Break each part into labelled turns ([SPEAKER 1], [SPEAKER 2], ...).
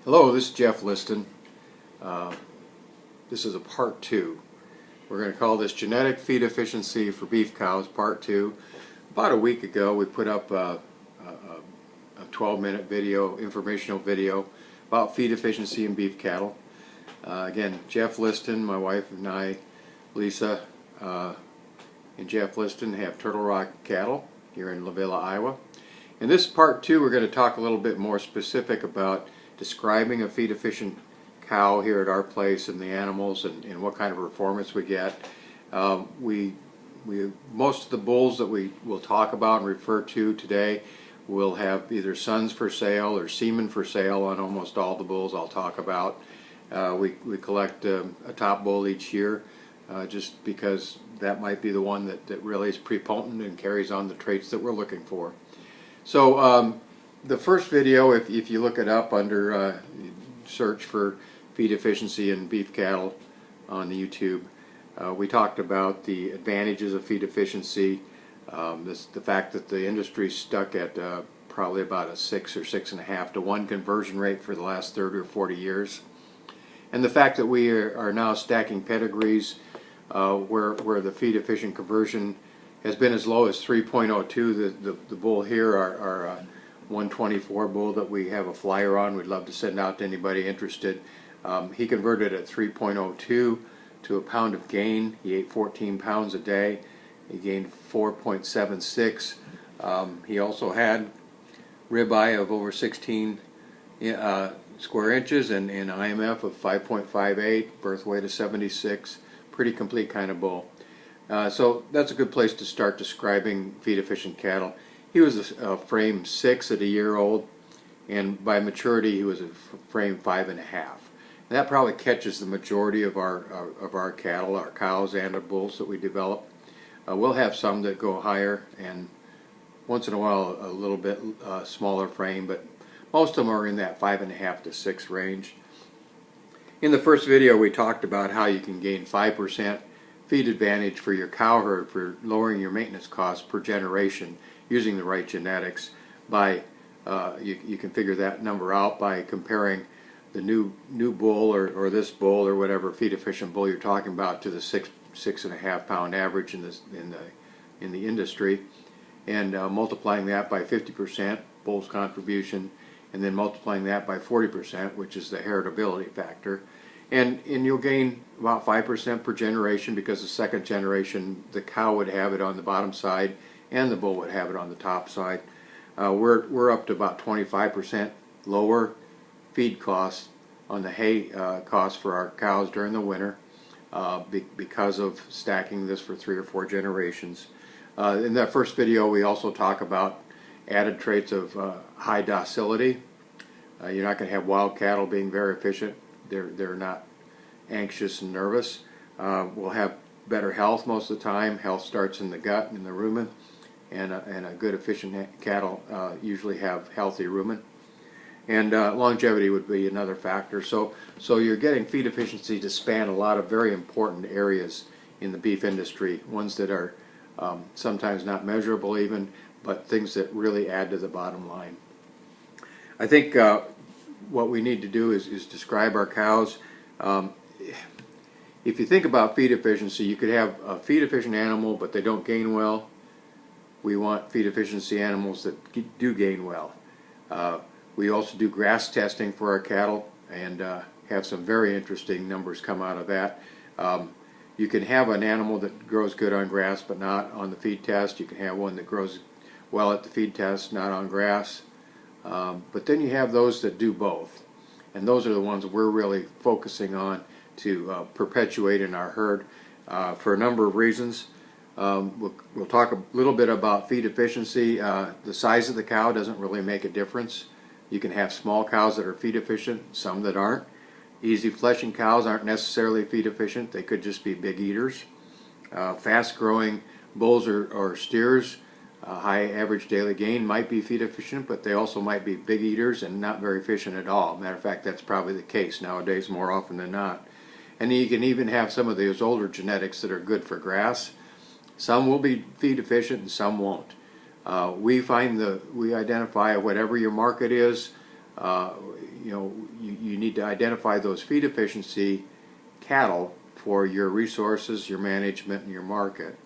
[SPEAKER 1] Hello, this is Jeff Liston. This is a part 2. We're going to call this Genetic Feed Efficiency for Beef Cows, part 2. About a week ago we put up a 12-minute video, informational video about feed efficiency in beef cattle. Again, Jeff Liston, my wife and I, Lisa, and Jeff Liston have Turtlerock cattle here in La Villa, Iowa. In this part 2 we're going to talk a little bit more specific about describing a feed efficient cow here at our place and the animals and what kind of performance we get. Most of the bulls that we will talk about and refer to today will have either sons for sale or semen for sale on almost all the bulls I'll talk about. We collect a top bull each year just because that might be the one that really is prepotent and carries on the traits that we're looking for. So the first video, if you look it up under search for feed efficiency in beef cattle on the YouTube, we talked about the advantages of feed efficiency, the fact that the industry's stuck at probably about a 6 or 6.5 to 1 conversion rate for the last 30 or 40 years, and the fact that we are now stacking pedigrees where the feed efficient conversion has been as low as 3.02. The bull here, our 124 bull that we have a flyer on, we'd love to send out to anybody interested. He converted at 3.02 to a pound of gain. He ate 14 pounds a day. He gained 4.76. He also had ribeye of over 16 square inches and an IMF of 5.58, birth weight of 76. Pretty complete kind of bull. So that's a good place to start describing feed efficient cattle. He was a frame 6 at a year old, and by maturity he was a frame 5.5. And that probably catches the majority of our cattle, our cows and our bulls that we develop. We'll have some that go higher, and once in a while a little bit smaller frame, but most of them are in that 5.5 to 6 range. In the first video we talked about how you can gain 5% feed advantage for your cow herd for lowering your maintenance costs per generation using the right genetics. By you can figure that number out by comparing the new bull or this bull or whatever feed efficient bull you're talking about to the 6.5 pound average in the industry, and multiplying that by 50% bull's contribution, and then multiplying that by 40%, which is the heritability factor, and you'll gain about 5% per generation, because the second generation the cow would have it on the bottom side and the bull would have it on the top side. We're up to about 25% lower feed costs on the hay costs for our cows during the winter because of stacking this for 3 or 4 generations. In that first video we also talk about added traits of high docility. You're not going to have wild cattle being very efficient. They're not anxious and nervous. We'll have better health most of the time. Health starts in the gut and the rumen, and a good efficient cattle usually have healthy rumen. And longevity would be another factor. So you're getting feed efficiency to span a lot of very important areas in the beef industry, ones that are sometimes not measurable even, but things that really add to the bottom line. I think what we need to do is describe our cows. If you think about feed efficiency, you could have a feed efficient animal but they don't gain well. We want feed efficiency animals that do gain well. We also do grass testing for our cattle and have some very interesting numbers come out of that. You can have an animal that grows good on grass but not on the feed test. You can have one that grows well at the feed test, not on grass. But then you have those that do both, and those are the ones we're really focusing on to perpetuate in our herd for a number of reasons. We'll talk a little bit about feed efficiency. The size of the cow doesn't really make a difference. You can have small cows that are feed efficient, some that aren't. Easy fleshing cows aren't necessarily feed efficient. They could just be big eaters. Fast growing bulls or steers, high average daily gain, might be feed efficient, but they also might be big eaters and not very efficient at all. Matter of fact, that's probably the case nowadays more often than not. And you can even have some of those older genetics that are good for grass. Some will be feed efficient and some won't. We identify whatever your market is. you need to identify those feed efficiency cattle for your resources, your management, and your market,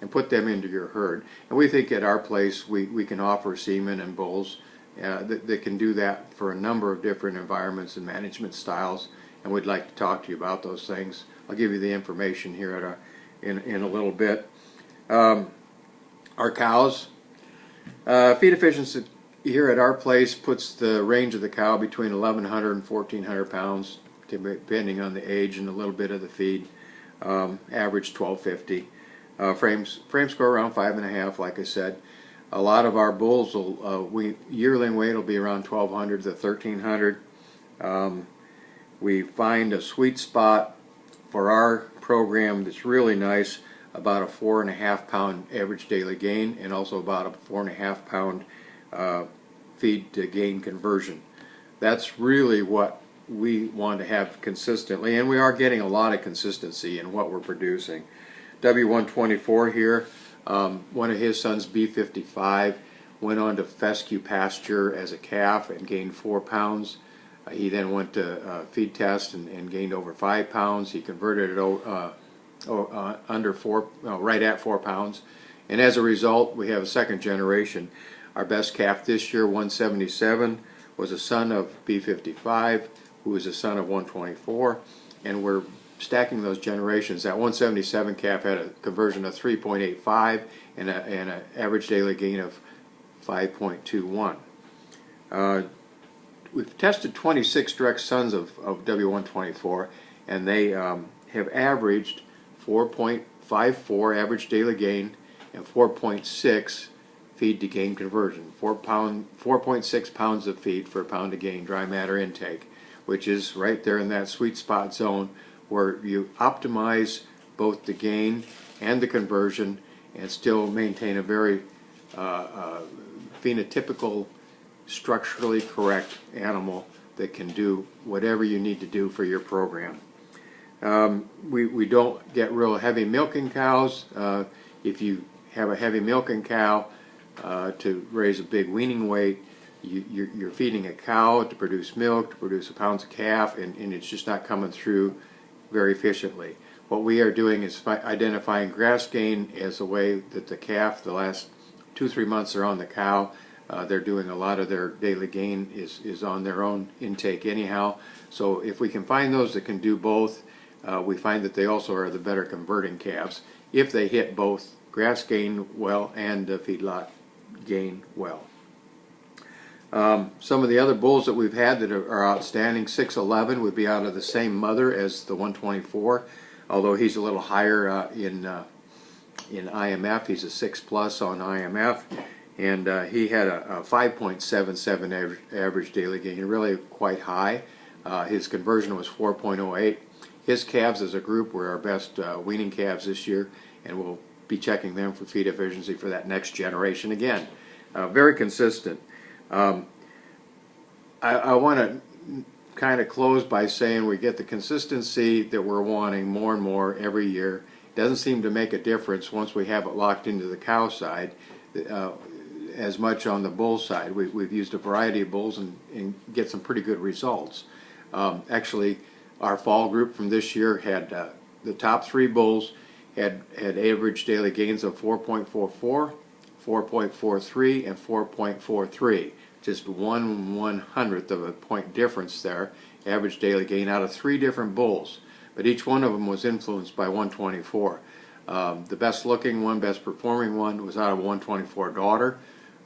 [SPEAKER 1] and put them into your herd. And we think at our place we can offer semen and bulls that can do that for a number of different environments and management styles, and we'd like to talk to you about those things. I'll give you the information here in a little bit. Our cows, feed efficiency here at our place puts the range of the cow between 1,100 and 1,400 pounds, depending on the age and a little bit of the feed. Average 1,250. Frame score around 5.5, like I said. A lot of our bulls yearling weight will be around 1,200 to 1,300. We find a sweet spot for our program that's really nice, about a 4.5 pound average daily gain, and also about a 4.5 pound feed to gain conversion. That's really what we want to have consistently, and we are getting a lot of consistency in what we're producing. W124 here, one of his sons, B55, went on to fescue pasture as a calf and gained 4 pounds. He then went to feed test and gained over 5 pounds. He converted it under 4, right at 4 pounds. And as a result, we have a second generation. Our best calf this year, 177, was a son of B55, who was a son of 124. And we're stacking those generations. That 177 calf had a conversion of 3.85 and an average daily gain of 5.21. We've tested 26 direct sons of W124, and they have averaged 4.54 average daily gain and 4.6 feed to gain conversion. 4.6 pounds of feed for a pound of gain dry matter intake, which is right there in that sweet spot zone where you optimize both the gain and the conversion and still maintain a very phenotypical, structurally correct animal that can do whatever you need to do for your program. We don't get real heavy milking cows. If you have a heavy milking cow to raise a big weaning weight, you're feeding a cow to produce milk, to produce a pound of calf, and it's just not coming through very efficiently. What we are doing is identifying grass gain as a way that the calf, the last 2-3 months they're on the cow, they're doing a lot of their daily gain is on their own intake anyhow. So if we can find those that can do both, we find that they also are the better converting calves if they hit both grass gain well and feedlot gain well. Some of the other bulls that we've had that are outstanding, 611 would be out of the same mother as the 124, although he's a little higher in IMF. He's a 6+ on IMF, and he had a 5.77 average daily gain, really quite high. His conversion was 4.08. His calves as a group were our best weaning calves this year, and we'll be checking them for feed efficiency for that next generation again. Very consistent. I want to kind of close by saying we get the consistency that we're wanting more and more every year. It doesn't seem to make a difference once we have it locked into the cow side as much on the bull side. We've used a variety of bulls and get some pretty good results. Actually, our fall group from this year had the top 3 bulls had average daily gains of 4.44, 4.43, and 4.43. Just 1/100th of a point difference there, average daily gain out of 3 different bulls. But each one of them was influenced by 124. The best looking one, best performing one was out of 124 daughter.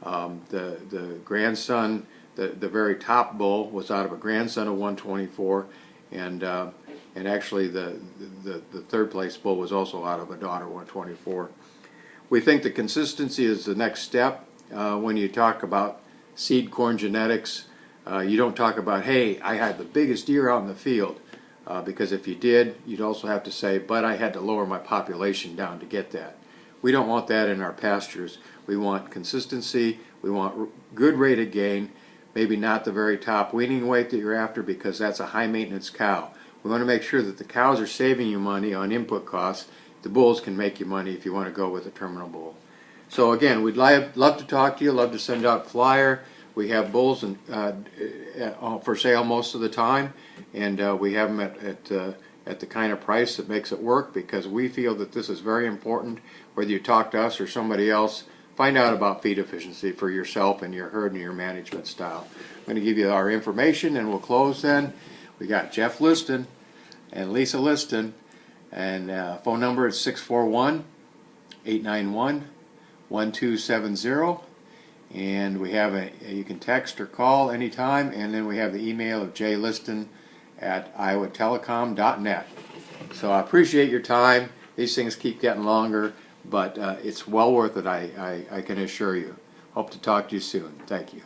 [SPEAKER 1] The grandson, the very top bull was out of a grandson of 124, and actually the third place bull was also out of a daughter 124. We think the consistency is the next step. When you talk about seed corn genetics, you don't talk about, hey, I had the biggest year out in the field, because if you did, you'd also have to say, but I had to lower my population down to get that. We don't want that in our pastures. We want consistency. We want good rate of gain, maybe not the very top weaning weight that you're after, because that's a high maintenance cow. We want to make sure that the cows are saving you money on input costs. The bulls can make you money if you want to go with a terminal bull. So again, we'd love to talk to you, love to send out a flyer. We have bulls for sale most of the time, and we have them at the kind of price that makes it work, because we feel that this is very important. Whether you talk to us or somebody else, find out about feed efficiency for yourself and your herd and your management style. I'm going to give you our information and we'll close then. We got Jeff Liston and Lisa Liston, and phone number is 641-891-1270. And we have you can text or call anytime, and then we have the email of jliston@iowatelecom.net. So I appreciate your time. These things keep getting longer, but it's well worth it, I can assure you. Hope to talk to you soon. Thank you.